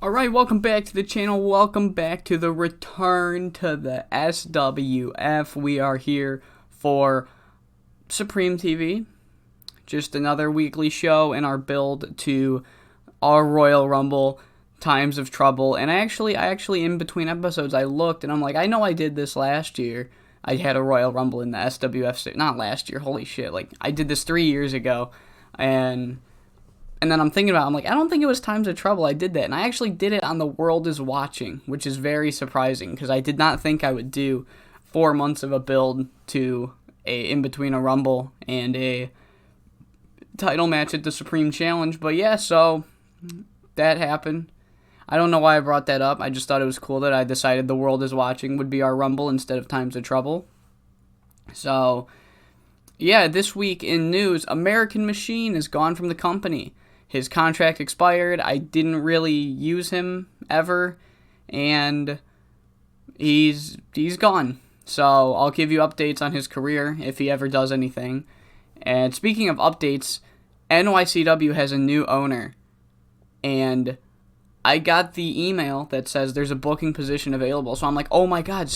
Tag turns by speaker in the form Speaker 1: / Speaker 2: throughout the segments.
Speaker 1: Alright, welcome back to the channel. Welcome back to the return to the SWF. We are here for Supreme TV. Just another weekly show in our build to our Royal Rumble Times of Trouble. And I actually in between episodes I looked and I'm like, I know I did this last year. I had a Royal Rumble in the SWF, not last year, holy shit. Like, I did this 3 years ago. And then I'm thinking about it, I'm like, I don't think it was Times of Trouble I did that. And I actually did it on The World Is Watching, which is very surprising because I did not think I would do 4 months of a build to in between a Rumble and a title match at the Supreme Challenge. But yeah, so that happened. I don't know why I brought that up. I just thought it was cool that I decided The World Is Watching would be our Rumble instead of Times of Trouble. So yeah, this week in news, American Machine is gone from the company. His contract expired. I didn't really use him ever, and he's gone. So I'll give you updates on his career if he ever does anything. And speaking of updates, NYCW has a new owner, and I got the email that says there's a booking position available. So I'm like, oh my God,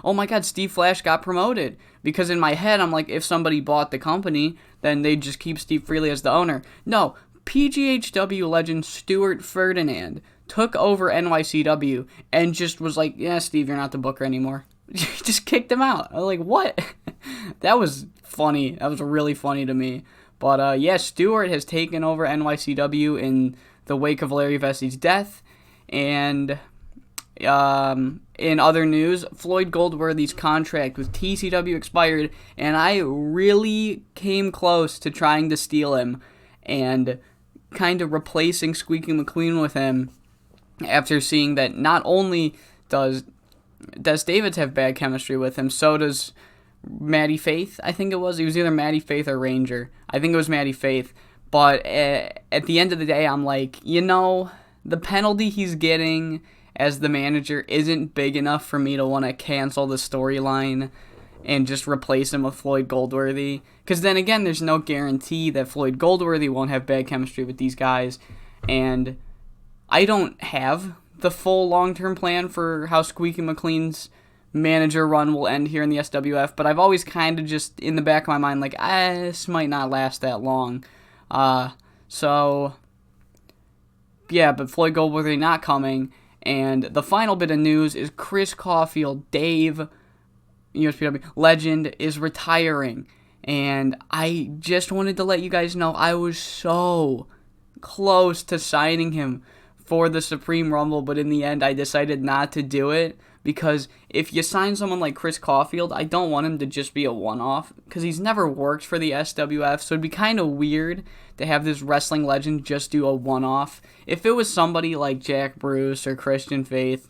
Speaker 1: oh my God, Steve Flash got promoted. Because in my head, I'm like, if somebody bought the company, then they'd just keep Steve Freely as the owner. No, PGHW legend Stuart Ferdinand took over NYCW and just was like, yeah, Steve, you're not the booker anymore. Just kicked him out. I was like, what? That was funny. That was really funny to me. But yeah, Stewart has taken over NYCW in the wake of Larry Vessey's death. And in other news, Floyd Goldworthy's contract with TCW expired, and I really came close to trying to steal him and kind of replacing Squeaky McQueen with him after seeing that not only does Davids have bad chemistry with him, so does Maddie Faith, I think it was. He was either Maddie Faith or Ranger. I think it was Maddie Faith. But at the end of the day, I'm like, the penalty he's getting as the manager isn't big enough for me to want to cancel the storyline and just replace him with Floyd Goldworthy. Because then again, there's no guarantee that Floyd Goldworthy won't have bad chemistry with these guys. And I don't have the full long-term plan for how Squeaky McLean's manager run will end here in the SWF, but I've always kind of just in the back of my mind like, this might not last that long. So yeah, but Floyd Goldworthy not coming. And the final bit of news is Chris Caulfield, Dave, USPW legend, is retiring. And I just wanted to let you guys know I was so close to signing him for the Supreme Rumble, but in the end I decided not to do it. Because if you sign someone like Chris Caulfield, I don't want him to just be a one-off, because he's never worked for the SWF, so it'd be kind of weird to have this wrestling legend just do a one-off. If it was somebody like Jack Bruce or Christian Faith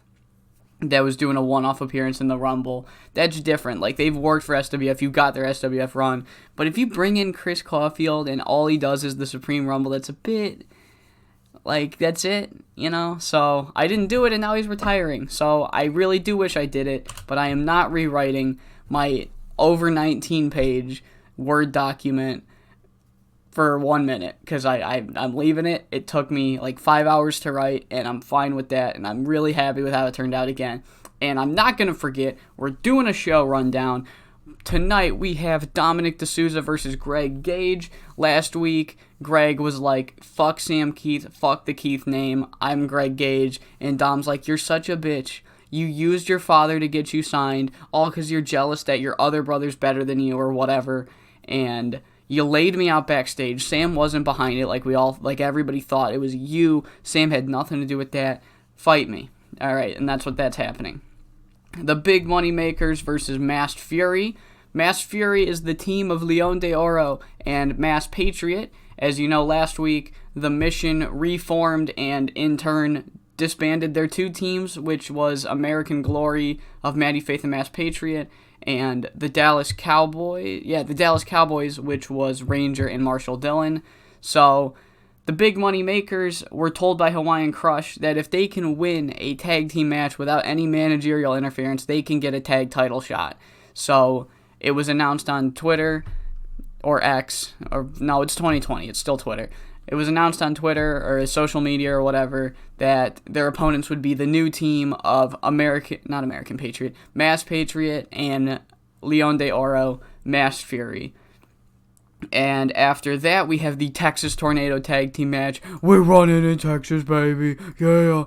Speaker 1: that was doing a one-off appearance in the Rumble, that's different. Like, they've worked for SWF, you got their SWF run. But if you bring in Chris Caulfield and all he does is the Supreme Rumble, that's a bit... like, that's it, So, I didn't do it, and now he's retiring. So, I really do wish I did it, but I am not rewriting my over 19-page Word document for 1 minute, because I'm leaving it. It took me, 5 hours to write, and I'm fine with that, and I'm really happy with how it turned out again. And I'm not going to forget, we're doing a show rundown. Tonight, we have Dominic DeSousa versus Greg Gage. Last week, Greg was like, fuck Sam Keith, fuck the Keith name, I'm Greg Gage. And Dom's like, you're such a bitch. You used your father to get you signed, all because you're jealous that your other brother's better than you or whatever. And you laid me out backstage. Sam wasn't behind it like everybody thought. It was you. Sam had nothing to do with that. Fight me. All right, and that's happening. The Big Money Makers versus Masked Fury. Masked Fury is the team of Leon De Oro and Masked Patriot. As you know, last week, the Mission reformed and in turn disbanded their two teams, which was American Glory of Maddie Faith and Masked Patriot, and the Dallas Cowboys, which was Ranger and Marshall Dillon. So, the Big Money Makers were told by Hawaiian Crush that if they can win a tag team match without any managerial interference, they can get a tag title shot. So, it was announced on Twitter, or X, or no, it's 2020, it's still Twitter, it was announced on Twitter or social media or whatever that their opponents would be the new team of Mass Patriot and Leon De Oro, Mass Fury. And after that, we have the Texas Tornado Tag Team match. We're running in Texas, baby. Yeah.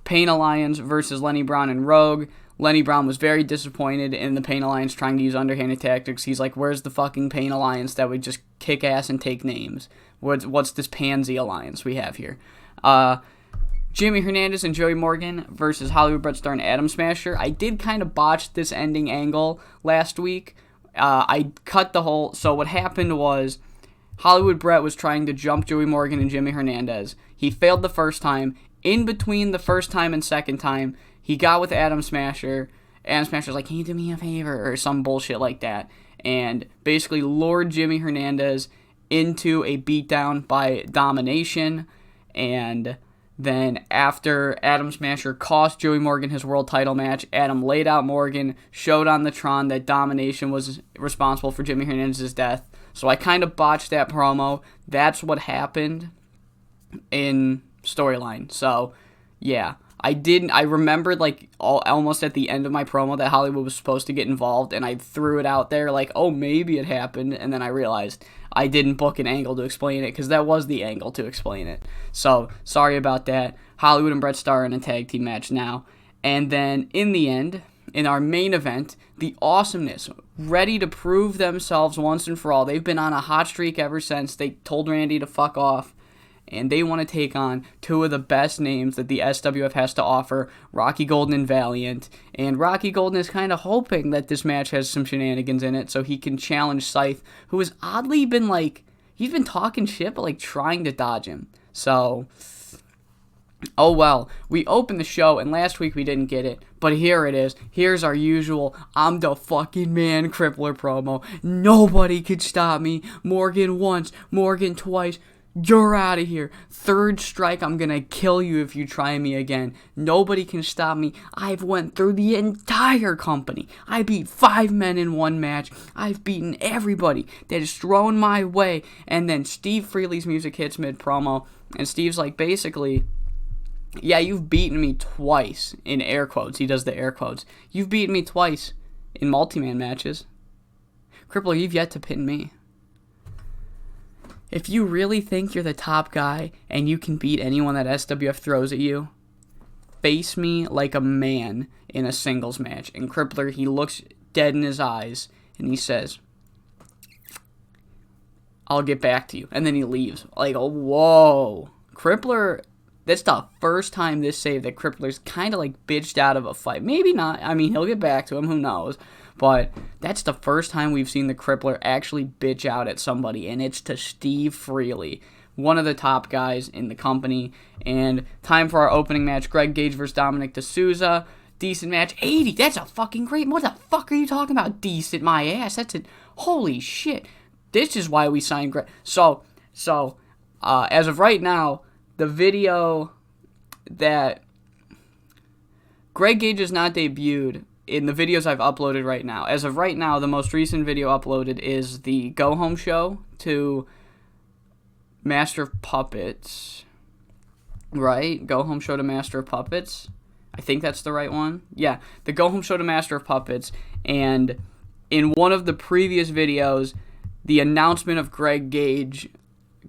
Speaker 1: Pain Alliance versus Lenny Brown and Rogue. Lenny Brown was very disappointed in the Pain Alliance trying to use underhanded tactics. He's like, where's the fucking Pain Alliance that would just kick ass and take names? What's this pansy alliance we have here? Jimmy Hernandez and Joey Morgan versus Hollywood Bret Star and Atom Smasher. I did kind of botch this ending angle last week. I cut the whole... So what happened was Hollywood Bret was trying to jump Joey Morgan and Jimmy Hernandez. He failed the first time. In between the first time and second time, he got with Atom Smasher. Atom Smasher's like, can you do me a favor? Or some bullshit like that. And basically lured Jimmy Hernandez into a beatdown by domination. And then after Atom Smasher cost Joey Morgan his world title match, Adam laid out Morgan, showed on the Tron that domination was responsible for Jimmy Hernandez's death. So I kind of botched that promo. That's what happened in storyline. So, yeah. I remembered, like, almost at the end of my promo that Hollywood was supposed to get involved, and I threw it out there, like, oh, maybe it happened, and then I realized I didn't book an angle to explain it, because that was the angle to explain it. So, sorry about that. Hollywood and Bret Star in a tag team match now. And then, in the end, in our main event, the Awesomeness, ready to prove themselves once and for all. They've been on a hot streak ever since they told Randy to fuck off. And they want to take on two of the best names that the SWF has to offer, Rocky Golden Valiant. And Rocky Golden is kind of hoping that this match has some shenanigans in it so he can challenge Scythe, who has oddly been, like, he's been talking shit, but, like, trying to dodge him. So, oh well. We opened the show, and last week we didn't get it, but here it is. Here's our usual, I'm the fucking man Crippler promo. Nobody could stop me. Morgan once, Morgan twice. You're out of here. Third strike, I'm gonna kill you if you try me again. Nobody can stop me. I've went through the entire company. I beat 5 men in one match. I've beaten everybody that is thrown my way. And then Steve Freely's music hits mid-promo, and Steve's like, basically, yeah, you've beaten me twice, in air quotes. He does the air quotes. You've beaten me twice in multi-man matches. Crippler, you've yet to pin me. If you really think you're the top guy and you can beat anyone that SWF throws at you, face me like a man in a singles match. And Crippler, he looks dead in his eyes and he says, I'll get back to you. And then he leaves. Like, oh, whoa. Crippler, that's the first time this save that Crippler's kind of like bitched out of a fight. Maybe not. I mean, he'll get back to him. Who knows? But that's the first time we've seen the Crippler actually bitch out at somebody, and it's to Steve Freely, one of the top guys in the company. And time for our opening match, Greg Gage versus Dominic DeSousa. Decent match. 80, that's a fucking great... What the fuck are you talking about? Decent, my ass. That's it. Holy shit. This is why we signed Greg. So, as of right now, the video that Greg Gage has not debuted in the videos I've uploaded right now. As of right now, the most recent video uploaded is the Go Home show to Master of Puppets. Right? Go Home show to Master of Puppets. I think that's the right one. Yeah, the Go Home show to Master of Puppets. And in one of the previous videos, the announcement of Greg Gage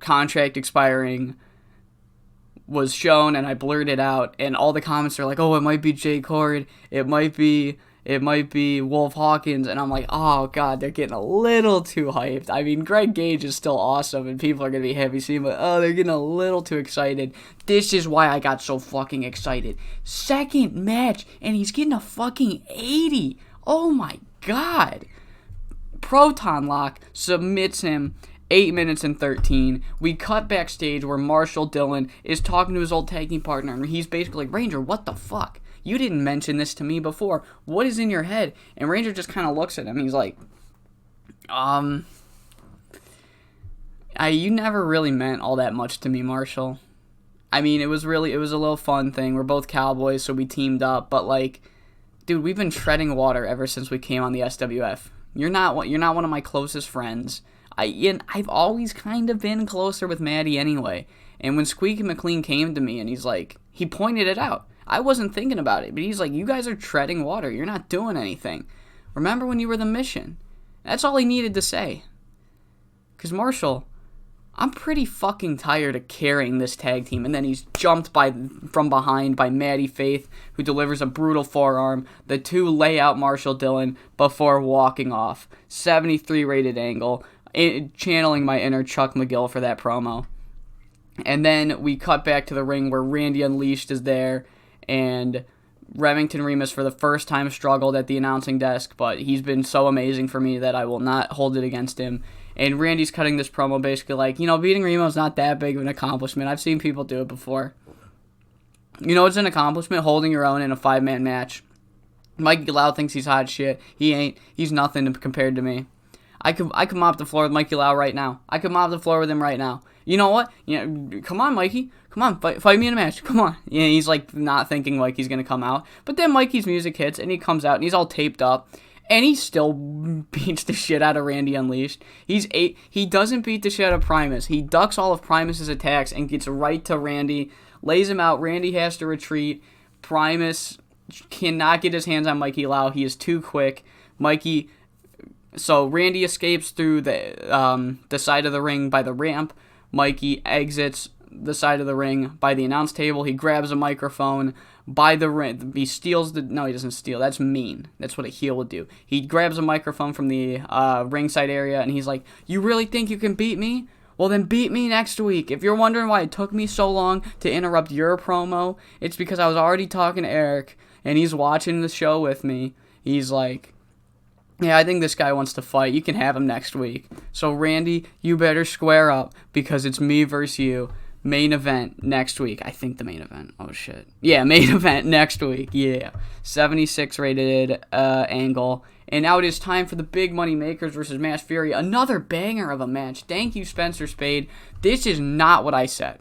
Speaker 1: contract expiring was shown, and I blurred it out, and all the comments are like, oh, it might be Jay Cord, it might be Wolf Hawkins, and I'm like, oh god, they're getting a little too hyped. I mean, Greg Gage is still awesome, and people are going to be happy seeing him, but oh, they're getting a little too excited. This is why I got so fucking excited. Second match, and he's getting a fucking 80. Oh my god. Proton Lock submits him 8 minutes and 13. We cut backstage where Marshall Dillon is talking to his old tag team partner, and he's basically like, Ranger, what the fuck? You didn't mention this to me before. What is in your head? And Ranger just kind of looks at him. He's like, you never really meant all that much to me, Marshall. I mean, it was a little fun thing. We're both cowboys, so we teamed up, but like, dude, we've been treading water ever since we came on the SWF. You're not one of my closest friends. I've always kind of been closer with Maddie anyway. And when Squeaky McLean came to me and he's like, he pointed it out. I wasn't thinking about it, but he's like, you guys are treading water. You're not doing anything. Remember when you were the Mission? That's all he needed to say. Because Marshall, I'm pretty fucking tired of carrying this tag team. And then he's jumped from behind by Maddie Faith, who delivers a brutal forearm. The two lay out Marshall Dillon before walking off. 73 rated angle. Channeling my inner Chuck McGill for that promo. And then we cut back to the ring where Randy Unleashed is there. And Remington Remus for the first time struggled at the announcing desk, but he's been so amazing for me that I will not hold it against him. And Randy's cutting this promo basically like, beating Remo's not that big of an accomplishment. I've seen people do it before. It's an accomplishment, holding your own in a 5-man match. Mikey Lau thinks he's hot shit. He ain't. He's nothing compared to me. I could mop the floor with Mikey Lau right now. I could mop the floor with him right now. You know what? Come on, Mikey. Come on, fight me in a match. Come on. He's like not thinking like he's going to come out. But then Mikey's music hits and he comes out and he's all taped up. And he still beats the shit out of Randy Unleashed. He doesn't beat the shit out of Primus. He ducks all of Primus's attacks and gets right to Randy. Lays him out. Randy has to retreat. Primus cannot get his hands on Mikey Lau. He is too quick. So Randy escapes through the side of the ring by the ramp. Mikey exits the side of the ring by the announce table. He grabs a microphone by the ring. He steals no, he doesn't steal. That's mean. That's what a heel would do. He grabs a microphone from the ringside area, and he's like, you really think you can beat me? Well, then beat me next week. If you're wondering why it took me so long to interrupt your promo, it's because I was already talking to Eric, and he's watching the show with me. He's like, yeah, I think this guy wants to fight. You can have him next week. So, Randy, you better square up because it's me versus you. Main event next week. I think the main event. Oh, shit. Yeah, main event next week. Yeah. 76 rated angle. And now it is time for the Big Money Makers versus Mass Fury. Another banger of a match. Thank you, Spencer Spade. This is not what I said.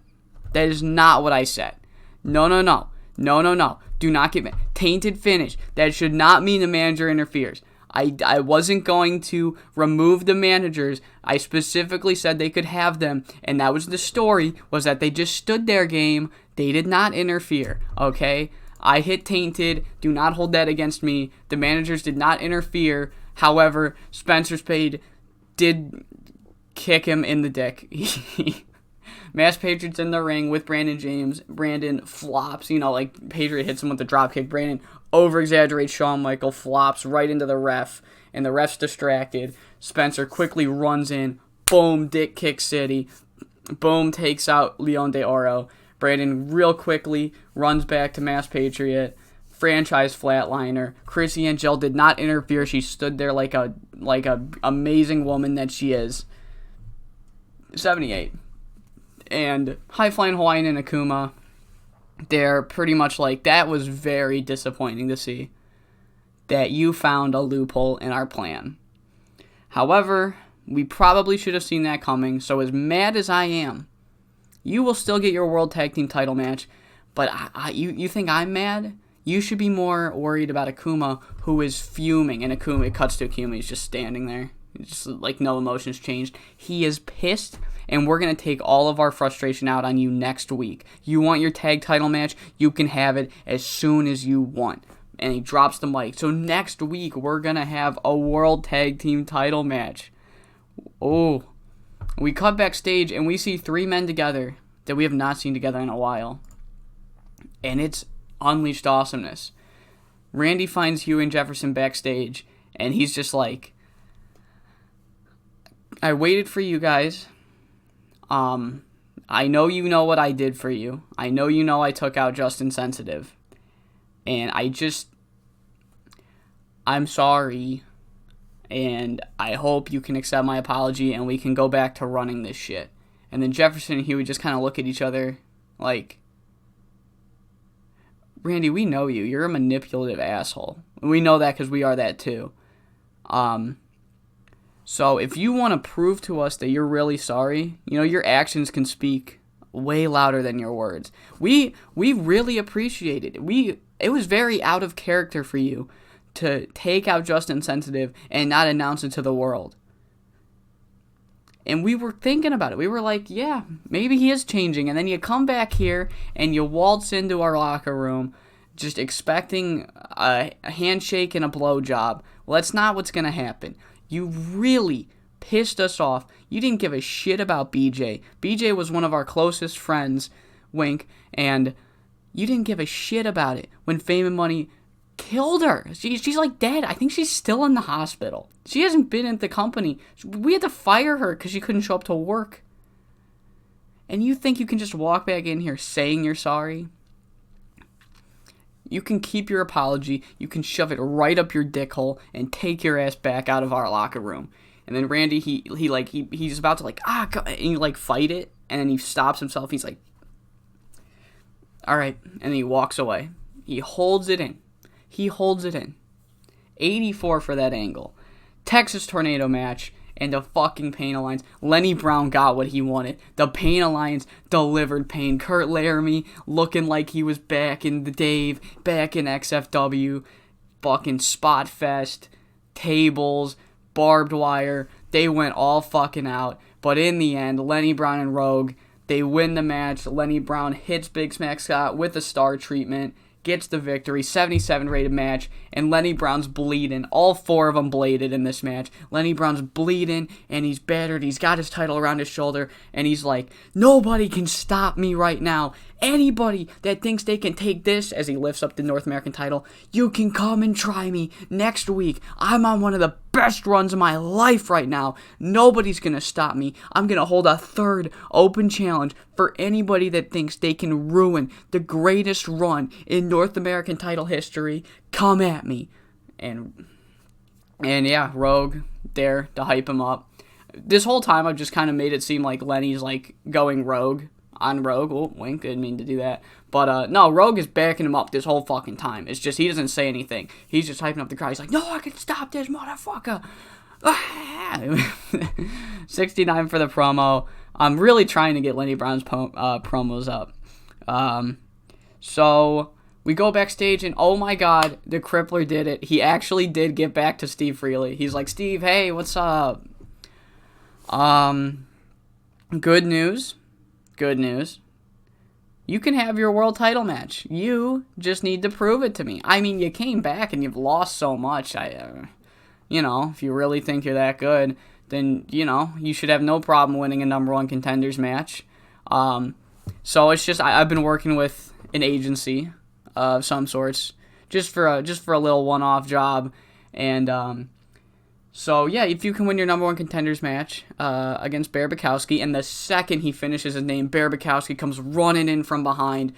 Speaker 1: That is not what I said. No. Do not get mad. Tainted finish. That should not mean the manager interferes. I wasn't going to remove the managers. I specifically said they could have them, and that was the story, was that they just stood their game. They did not interfere, okay? I hit Tainted. Do not hold that against me. The managers did not interfere. However, Spencer Spade did kick him in the dick. Mass Patriot's in the ring with Brandon James. Brandon flops, like Patriot hits him with the dropkick. Brandon over-exaggerates Shawn Michael, flops right into the ref, and the ref's distracted. Spencer quickly runs in. Boom, Dick Kick City. Boom, takes out Leon De Oro. Brandon real quickly runs back to Mass Patriot. Franchise flatliner. Chrissy Angel did not interfere. She stood there like a amazing woman that she is. 78. And High Flying Hawaiian and Akuma, they're pretty much like, that was very disappointing to see that you found a loophole in our plan. However, we probably should have seen that coming, so as mad as I am, you will still get your World Tag Team title match, but you think I'm mad? You should be more worried about Akuma, who is fuming, and Akuma, it cuts to Akuma, he's just standing there, just like no emotions changed. He is pissed, and we're going to take all of our frustration out on you next week. You want your tag title match? You can have it as soon as you want. And he drops the mic. So next week, we're going to have a World Tag Team title match. Oh. We cut backstage, and we see three men together that we have not seen together in a while. And it's Unleashed Awesomeness. Randy finds Huey and Jefferson backstage, and he's just like, I waited for you guys. I know you know what I did for you. I know you know I took out Justin Sensitive. And I'm sorry. And I hope you can accept my apology and we can go back to running this shit. And then Jefferson and Huey just kind of look at each other like, Randy, we know you. You're a manipulative asshole. And we know that because we are that too. So if you want to prove to us that you're really sorry, your actions can speak way louder than your words. We really appreciated it. It was very out of character for you to take out Justin Sensitive and not announce it to the world. And we were thinking about it. We were like, yeah, maybe he is changing. And then you come back here and you waltz into our locker room just expecting a handshake and a blowjob. Well, that's not what's going to happen. You really pissed us off. You didn't give a shit about BJ. BJ was one of our closest friends, wink, and you didn't give a shit about it when Fame and Money killed her. She's like dead. I think she's still in the hospital. She hasn't been at the company. We had to fire her because she couldn't show up to work. And you think you can just walk back in here saying you're sorry? You can keep your apology. You can shove it right up your dick hole and take your ass back out of our locker room. And then Randy, he's about to go, and he fight it, and then he stops himself. He's like, all right, and then he walks away. He holds it in. 84 for that angle. Texas Tornado match and the fucking Pain Alliance. Lenny Brown got what he wanted. The Pain Alliance delivered pain. Kurt Laramie looking like he was back in the Dave, back in XFW. Fucking Spot Fest, tables, barbed wire. They went all fucking out. But in the end, Lenny Brown and Rogue, they win the match. Lenny Brown hits Big Smack Scott with a star treatment, gets the victory, 77 rated match, and Lenny Brown's bleeding. All four of them bladed in this match. Lenny Brown's bleeding, and he's battered. He's got his title around his shoulder, and he's like, nobody can stop me right now. Anybody that thinks they can take this, as he lifts up the North American title, you can come and try me next week. I'm on one of the best runs of my life right now. Nobody's going to stop me. I'm going to hold a third open challenge for anybody that thinks they can ruin the greatest run in North American title history. Come at me. And yeah, Rogue there to hype him up. This whole time I've just kind of made it seem like Lenny's going rogue on Rogue. Oh, wink, didn't mean to do that. But no, Rogue is backing him up this whole fucking time. It's just he doesn't say anything. He's just hyping up the crowd. He's like, no, I can stop this motherfucker. 69 for the promo. I'm really trying to get Lenny Brown's promos up. So we go backstage and oh my god, the Crippler did it. He actually did get back to Steve Freely. He's like, Steve, hey, what's up? Good news. You can have your world title match. You just need to prove it to me. I mean, you came back and you've lost so much. If you really think you're that good, then, you should have no problem winning a number one contenders match. So it's just, I've been working with an agency of some sorts, just for a little one-off job. And, so, yeah, if you can win your number one contenders match against Bear Bukowski, and the second he finishes his name, Bear Bukowski comes running in from behind,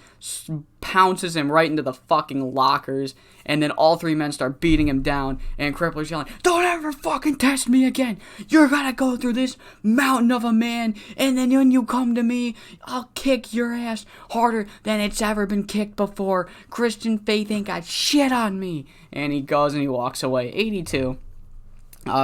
Speaker 1: pounces him right into the fucking lockers, and then all three men start beating him down, and Crippler's yelling, don't ever fucking test me again! You're gonna go through this mountain of a man, and then when you come to me, I'll kick your ass harder than it's ever been kicked before. Christian Faith ain't got shit on me! And he goes and he walks away. 82.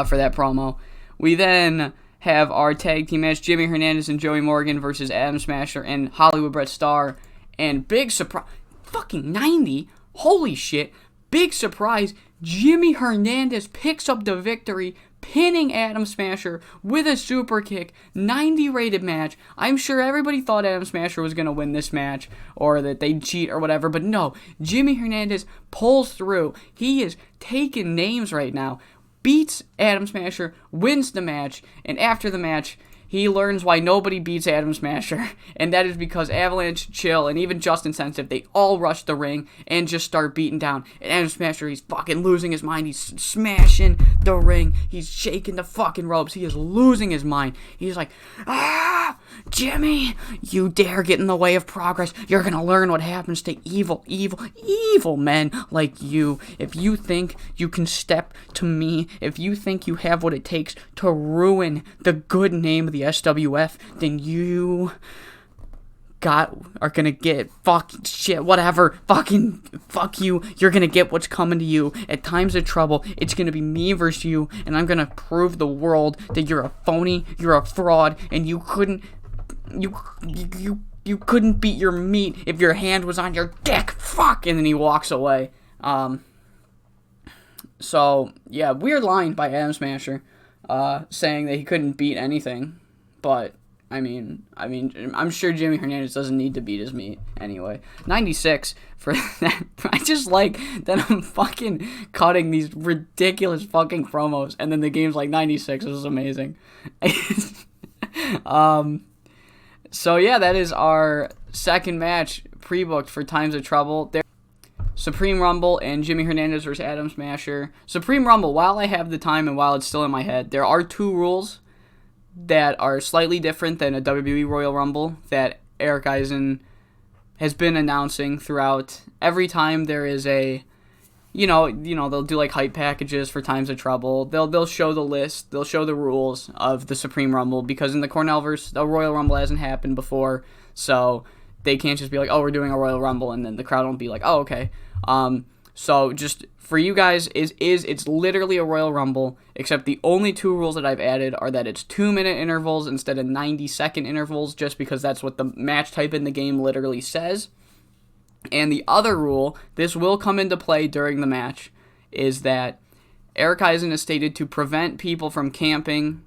Speaker 1: For that promo. We then have our tag team match, Jimmy Hernandez and Joey Morgan versus Adam Smasher and Hollywood Brett Starr. And big surprise, fucking 90, holy shit, big surprise, Jimmy Hernandez picks up the victory, pinning Adam Smasher with a super kick, 90 rated match. I'm sure everybody thought Adam Smasher was going to win this match, or that they'd cheat or whatever, but no, Jimmy Hernandez pulls through. He is taking names right now. Beats Adam Smasher, wins the match, and after the match, he learns why nobody beats Adam Smasher, and that is because Avalanche, Chill, and even Justin Sensitive, they all rush the ring and just start beating down. And Adam Smasher, he's fucking losing his mind. He's smashing the ring. He's shaking the fucking ropes. He is losing his mind. He's like, Jimmy, you dare get in the way of progress. You're gonna learn what happens to evil men like you. If you think you can step to me, if you think you have what it takes to ruin the good name of the SWF, then you are gonna get fuck you. You're gonna get what's coming to you. At times of trouble, it's gonna be me versus you, and I'm gonna prove the world that you're a phony, you're a fraud, and you couldn't beat your meat if your hand was on your dick. Fuck! And then he walks away. So yeah, weird line by Adam Smasher, saying that he couldn't beat anything. but I'm sure Jimmy Hernandez doesn't need to beat his meat anyway. 96 for that. I just like that I'm fucking cutting these ridiculous fucking promos, and then the game's like 96. It was amazing. So yeah, that is our second match pre-booked for Times of Trouble. Supreme Rumble and Jimmy Hernandez versus Adam Smasher. Supreme Rumble, while I have the time and while it's still in my head, there are two rules that are slightly different than a WWE Royal Rumble that Eric Eisen has been announcing throughout. Every time there is a, they'll do like hype packages for Times of Trouble. They'll show the list, they'll show the rules of the Supreme Rumble, because in the Cornellverse, the Royal Rumble hasn't happened before, so they can't just be like, oh, we're doing a Royal Rumble, and then the crowd won't be like, oh, okay. So just for you guys, it's literally a Royal Rumble, except the only two rules that I've added are that it's 2-minute intervals instead of 90-second intervals, just because that's what the match type in the game literally says. And the other rule, this will come into play during the match, is that Eric Eisen has stated to prevent people from camping.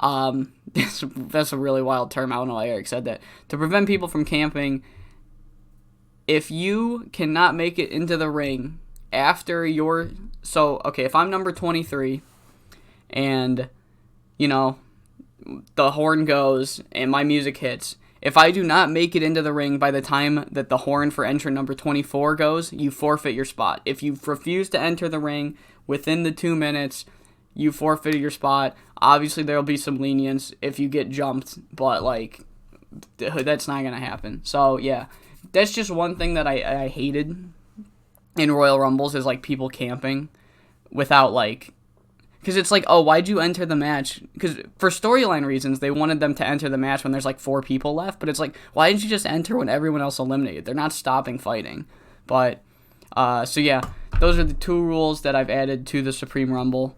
Speaker 1: That's a really wild term. I don't know why Eric said that. To prevent people from camping, if you cannot make it into the ring after your... So, okay, if I'm number 23 and, the horn goes and my music hits, if I do not make it into the ring by the time that the horn for entrant number 24 goes, you forfeit your spot. If you refuse to enter the ring within the 2 minutes, you forfeit your spot. Obviously, there will be some lenience if you get jumped, but, that's not going to happen. So, yeah, that's just one thing that I hated in Royal Rumbles is, people camping without, because it's oh, why'd you enter the match? Because for storyline reasons, they wanted them to enter the match when there's 4 people left, but it's why didn't you just enter when everyone else eliminated? They're not stopping fighting. But, so yeah, those are the two rules that I've added to the Supreme Rumble.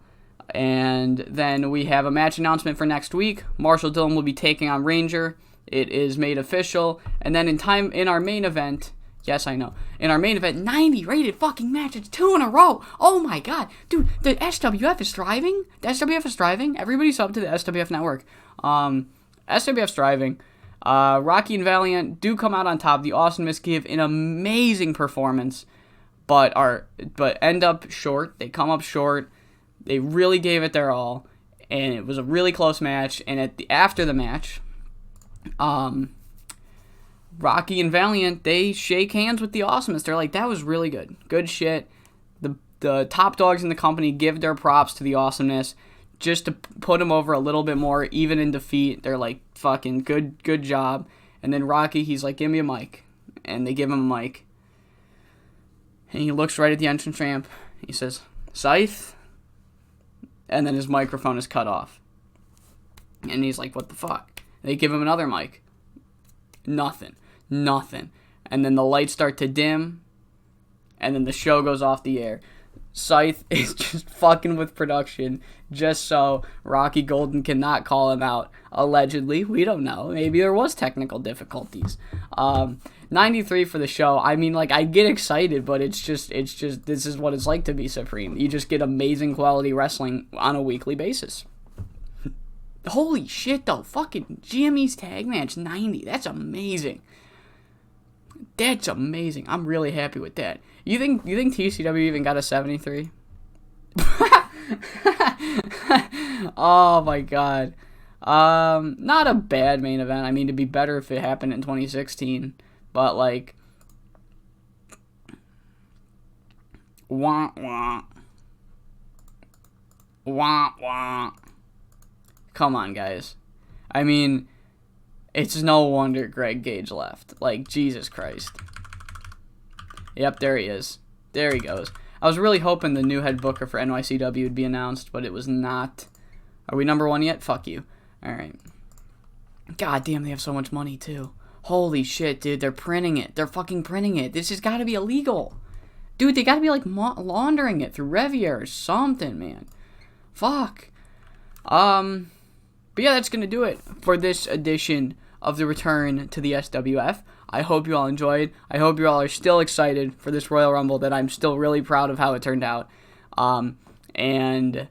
Speaker 1: And then we have a match announcement for next week. Marshall Dillon will be taking on Ranger. It is made official. And then in our main event, yes, I know, in our main event, 90 rated fucking matches, 2 in a row. Oh my god. Dude, the SWF is thriving. The SWF is thriving. Everybody sub to the SWF network. SWF's thriving. Rocky and Valiant do come out on top. The Awesomness give an amazing performance, but end up short. They come up short. They really gave it their all, and it was a really close match. And after the match, Rocky and Valiant, they shake hands with the Awesomness. They're like, that was really good. Good shit. The top dogs in the company give their props to the Awesomness just to put them over a little bit more, even in defeat. They're like, fucking good job. And then Rocky, he's like, give me a mic. And they give him a mic. And he looks right at the entrance ramp. He says, Scythe. And then his microphone is cut off. And he's like, what the fuck? They give him another mic. Nothing. And then the lights start to dim. And then the show goes off the air. Scythe is just fucking with production just so Rocky Golden cannot call him out. Allegedly. We don't know. Maybe there was technical difficulties. 93 for the show. I get excited, but it's just this is what it's like to be Supreme. You just get amazing quality wrestling on a weekly basis. Holy shit, though. Fucking GME's tag match, 90. That's amazing. That's amazing. I'm really happy with that. You think TCW even got a 73? Oh my god. Not a bad main event. It'd be better if it happened in 2016. But wah wah. Wah wah. Come on, guys. It's no wonder Greg Gage left. Jesus Christ. Yep, there he is. There he goes. I was really hoping the new head booker for NYCW would be announced, but it was not. Are we number 1 yet? Fuck you. Alright. God damn, they have so much money, too. Holy shit, dude. They're printing it. They're fucking printing it. This has got to be illegal. Dude, they got to be, laundering it through Revier or something, man. Fuck. But yeah, that's going to do it for this edition of the Return to the SWF. I hope you all enjoyed. I hope you all are still excited for this Royal Rumble that I'm still really proud of how it turned out. And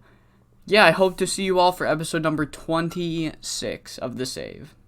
Speaker 1: yeah, I hope to see you all for episode number 26 of The Save.